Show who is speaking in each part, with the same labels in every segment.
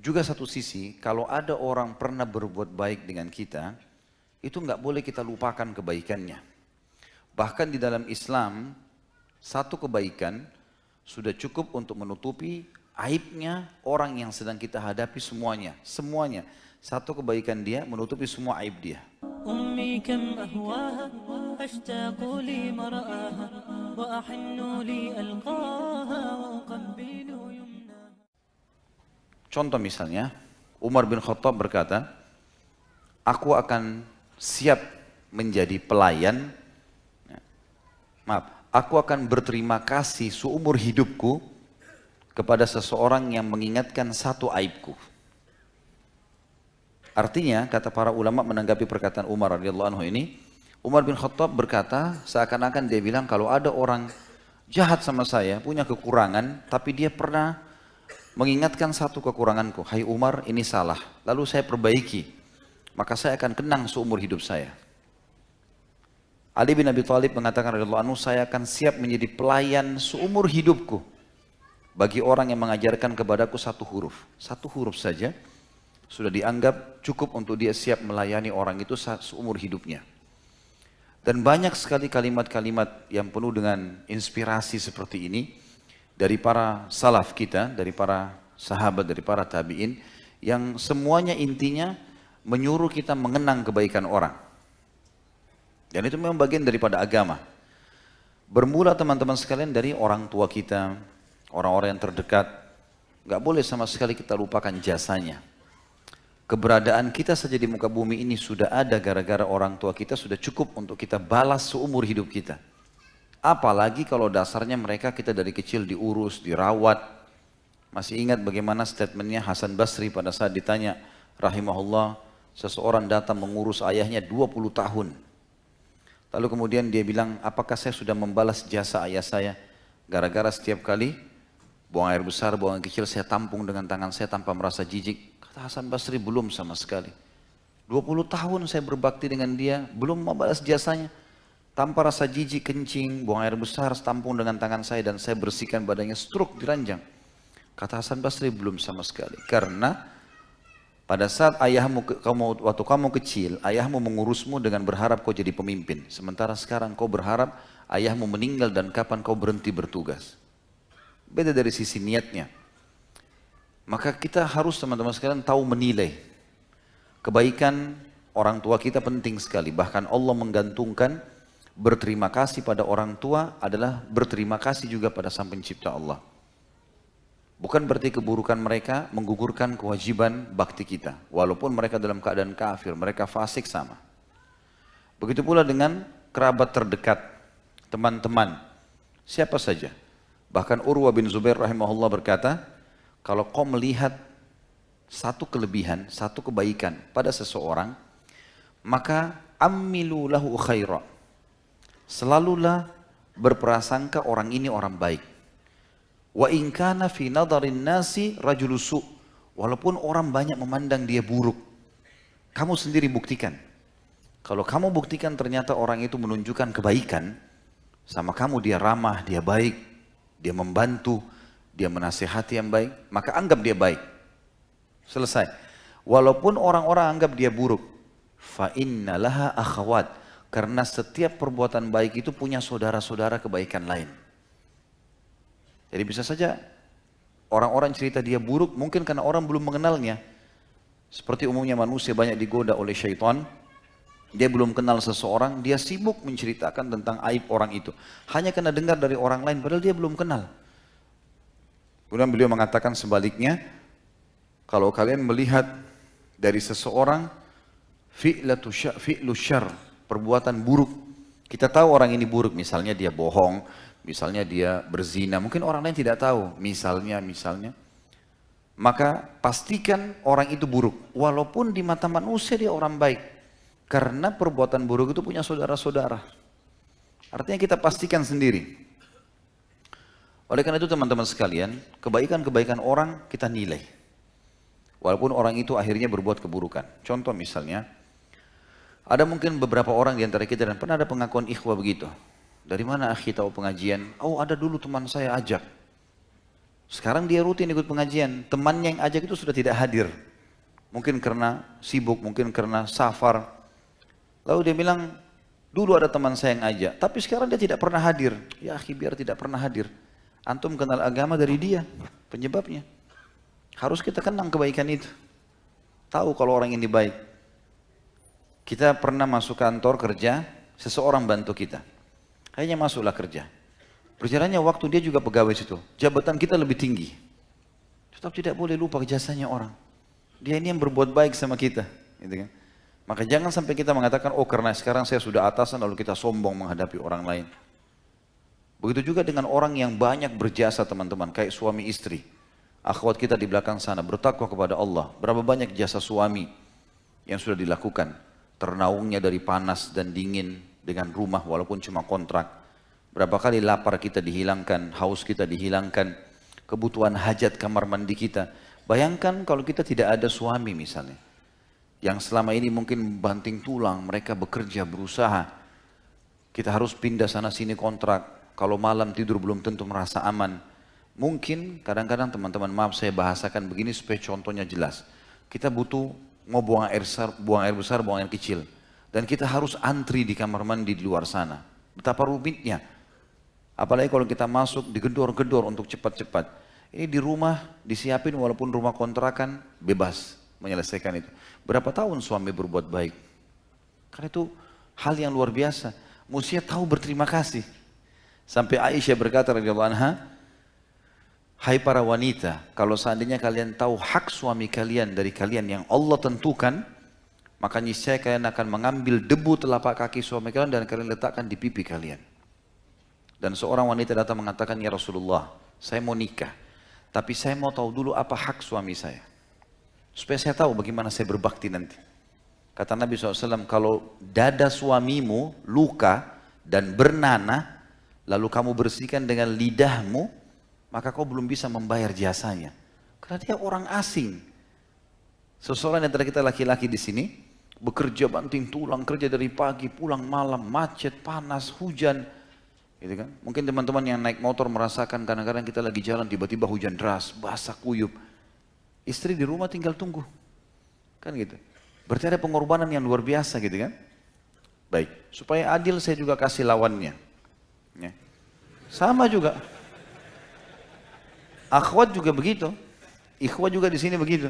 Speaker 1: juga satu sisi, kalau ada orang pernah berbuat baik dengan kita, itu nggak boleh kita lupakan kebaikannya. Bahkan di dalam Islam, satu kebaikan sudah cukup untuk menutupi aibnya orang yang sedang kita hadapi semuanya. Semuanya. Satu kebaikan dia menutupi semua aib dia.
Speaker 2: أمي كم أهواها أشتاق لما رآها وأحن لألقاها وأقبل يمناها.
Speaker 1: Contoh misalnya, Umar bin Khattab berkata, aku akan siap menjadi pelayan, aku akan berterima kasih seumur hidupku kepada seseorang yang mengingatkan satu aibku. Artinya, kata para ulama menanggapi perkataan Umar radhiyallahu anhu ini, Umar bin Khattab berkata, seakan-akan dia bilang kalau ada orang jahat sama saya, punya kekurangan, tapi dia pernah mengingatkan satu kekuranganku, hai Umar ini salah, lalu saya perbaiki, maka saya akan kenang seumur hidup saya. Ali bin Abi Thalib mengatakan radhiyallahu anhu, saya akan siap menjadi pelayan seumur hidupku bagi orang yang mengajarkan kepadaku satu huruf saja, sudah dianggap cukup untuk dia siap melayani orang itu seumur hidupnya. Dan banyak sekali kalimat-kalimat yang penuh dengan inspirasi seperti ini dari para salaf kita, dari para sahabat, dari para tabi'in, yang semuanya intinya menyuruh kita mengenang kebaikan orang. Dan itu memang bagian daripada agama. Bermula teman-teman sekalian dari orang tua kita, orang-orang yang terdekat. Gak boleh sama sekali kita lupakan jasanya. Keberadaan kita saja di muka bumi ini sudah ada gara-gara orang tua kita, sudah cukup untuk kita balas seumur hidup kita. Apalagi kalau dasarnya mereka kita dari kecil diurus, dirawat. Masih ingat bagaimana statementnya Hasan Basri pada saat ditanya, rahimahullah, seseorang datang mengurus ayahnya 20 tahun. Lalu kemudian dia bilang, apakah saya sudah membalas jasa ayah saya? Gara-gara setiap kali buang air besar, buang air kecil, saya tampung dengan tangan saya tanpa merasa jijik. Kata Hasan Basri, belum sama sekali. 20 tahun saya berbakti dengan dia, belum membalas jasanya. Tanpa rasa jijik, kencing, buang air besar, tampung dengan tangan saya dan saya bersihkan badannya, stroke diranjang. Kata Hasan Basri, belum sama sekali. Karena pada saat waktu kamu kecil, ayahmu mengurusmu dengan berharap kau jadi pemimpin. Sementara sekarang kau berharap ayahmu meninggal dan kapan kau berhenti bertugas. Beda dari sisi niatnya. Maka kita harus teman-teman sekalian tahu menilai. Kebaikan orang tua kita penting sekali. Bahkan Allah menggantungkan berterima kasih pada orang tua adalah berterima kasih juga pada Sang Pencipta Allah. Bukan berarti keburukan mereka menggugurkan kewajiban bakti kita. Walaupun mereka dalam keadaan kafir, mereka fasik sama. Begitu pula dengan kerabat terdekat, teman-teman, siapa saja. Bahkan Urwa bin Zubair rahimahullah berkata, kalau kau melihat satu kelebihan, satu kebaikan pada seseorang, maka amilu lahu khaira. Selalulah berprasangka orang ini orang baik. Wa in kana fi nadarin nasi rajulu su. Walaupun orang banyak memandang dia buruk, kamu sendiri buktikan. Kalau kamu buktikan ternyata orang itu menunjukkan kebaikan, sama kamu dia ramah, dia baik, dia membantu, dia menasihati yang baik, maka anggap dia baik. Selesai. Walaupun orang-orang anggap dia buruk, fa inna laha akhawat. Karena setiap perbuatan baik itu punya saudara-saudara kebaikan lain. Jadi bisa saja orang-orang cerita dia buruk mungkin karena orang belum mengenalnya. Seperti umumnya manusia banyak digoda oleh syaitan. Dia belum kenal seseorang, dia sibuk menceritakan tentang aib orang itu. Hanya karena dengar dari orang lain padahal dia belum kenal. Kemudian beliau mengatakan sebaliknya, kalau kalian melihat dari seseorang fi'lu syarr, perbuatan buruk, kita tahu orang ini buruk, misalnya dia bohong, misalnya dia berzina, mungkin orang lain tidak tahu, misalnya, maka pastikan orang itu buruk, walaupun di mata manusia dia orang baik, karena perbuatan buruk itu punya saudara-saudara. Artinya kita pastikan sendiri. Oleh karena itu teman-teman sekalian, kebaikan-kebaikan orang kita nilai. Walaupun orang itu akhirnya berbuat keburukan. Contoh misalnya, ada mungkin beberapa orang di antara kita dan pernah ada pengakuan ikhwah begitu. Dari mana akhi tahu pengajian? Oh ada dulu teman saya ajak. Sekarang dia rutin ikut pengajian, temannya yang ajak itu sudah tidak hadir. Mungkin karena sibuk, mungkin karena safar. Lalu dia bilang, dulu ada teman saya yang ajak, tapi sekarang dia tidak pernah hadir. Ya akhi, biar tidak pernah hadir. Antum kenal agama dari dia, penyebabnya. Harus kita kenang kebaikan itu. Tahu kalau orang ini baik. Kita pernah masuk kantor kerja, seseorang bantu kita. Akhirnya masuklah kerja. Berjalannya waktu dia juga pegawai situ. Jabatan kita lebih tinggi. Tetap tidak boleh lupa jasanya orang. Dia ini yang berbuat baik sama kita. Gitu kan? Maka jangan sampai kita mengatakan, oh karena sekarang saya sudah atasan lalu kita sombong menghadapi orang lain. Begitu juga dengan orang yang banyak berjasa teman-teman, kayak suami istri. Akhwat kita di belakang sana bertakwa kepada Allah. Berapa banyak jasa suami yang sudah dilakukan. Ternaungnya dari panas dan dingin dengan rumah walaupun cuma kontrak. Berapa kali lapar kita dihilangkan, haus kita dihilangkan, kebutuhan hajat kamar mandi kita. Bayangkan kalau kita tidak ada suami misalnya. Yang selama ini mungkin banting tulang, mereka bekerja, berusaha. Kita harus pindah sana sini kontrak. Kalau malam tidur belum tentu merasa aman. Mungkin kadang-kadang teman-teman, maaf saya bahasakan begini supaya contohnya jelas. Kita butuh mau buang air besar, buang air kecil. Dan kita harus antri di kamar mandi di luar sana. Betapa rumitnya. Apalagi kalau kita masuk digedor-gedor untuk cepat-cepat. Ini di rumah disiapin walaupun rumah kontrakan bebas menyelesaikan itu. Berapa tahun suami berbuat baik? Karena itu hal yang luar biasa. Mestinya tahu berterima kasih. Sampai Aisyah berkata radhiyallahu anha, hai para wanita, kalau seandainya kalian tahu hak suami kalian dari kalian yang Allah tentukan, maka niscaya kalian akan mengambil debu telapak kaki suami kalian dan kalian letakkan di pipi kalian. Dan seorang wanita datang mengatakan, ya Rasulullah, saya mau nikah, tapi saya mau tahu dulu apa hak suami saya, supaya saya tahu bagaimana saya berbakti nanti. Kata Nabi SAW, kalau dada suamimu luka dan bernanah, lalu kamu bersihkan dengan lidahmu, maka kau belum bisa membayar jasanya. Karena dia orang asing. Seseorang antara kita laki-laki di sini, bekerja banting tulang, kerja dari pagi, pulang malam, macet, panas, hujan. Gitu kan? Mungkin teman-teman yang naik motor merasakan kadang-kadang kita lagi jalan, tiba-tiba hujan deras, basah kuyup. Istri di rumah tinggal tunggu. Kan gitu. Berarti ada pengorbanan yang luar biasa gitu kan. Baik, supaya adil saya juga kasih lawannya. Ya. Sama juga. Akhwat juga begitu. Ikhwat juga di sini begitu.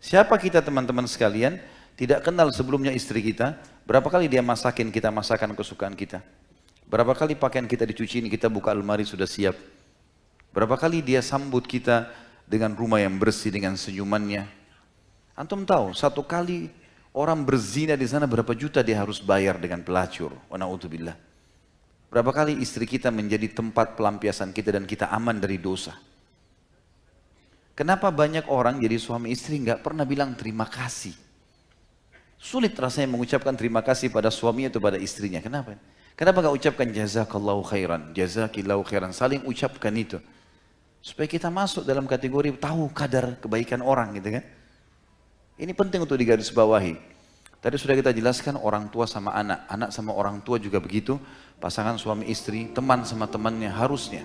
Speaker 1: Siapa kita teman-teman sekalian tidak kenal sebelumnya istri kita, berapa kali dia masakin kita masakan kesukaan kita. Berapa kali pakaian kita dicuciin, kita buka almari sudah siap. Berapa kali dia sambut kita dengan rumah yang bersih, dengan senyumannya. Antum tahu, satu kali orang berzina di sana berapa juta dia harus bayar dengan pelacur. Wa na'udzubillah. Berapa kali istri kita menjadi tempat pelampiasan kita dan kita aman dari dosa. Kenapa banyak orang jadi suami istri nggak pernah bilang terima kasih? Sulit rasanya mengucapkan terima kasih pada suaminya atau pada istrinya. Kenapa? Kenapa nggak ucapkan jazakallahu khairan, jazakillahu khairan, saling ucapkan itu. Supaya kita masuk dalam kategori tahu kadar kebaikan orang gitu kan. Ini penting untuk digarisbawahi. Tadi sudah kita jelaskan orang tua sama anak, anak sama orang tua juga begitu, pasangan suami istri, teman sama temannya harusnya.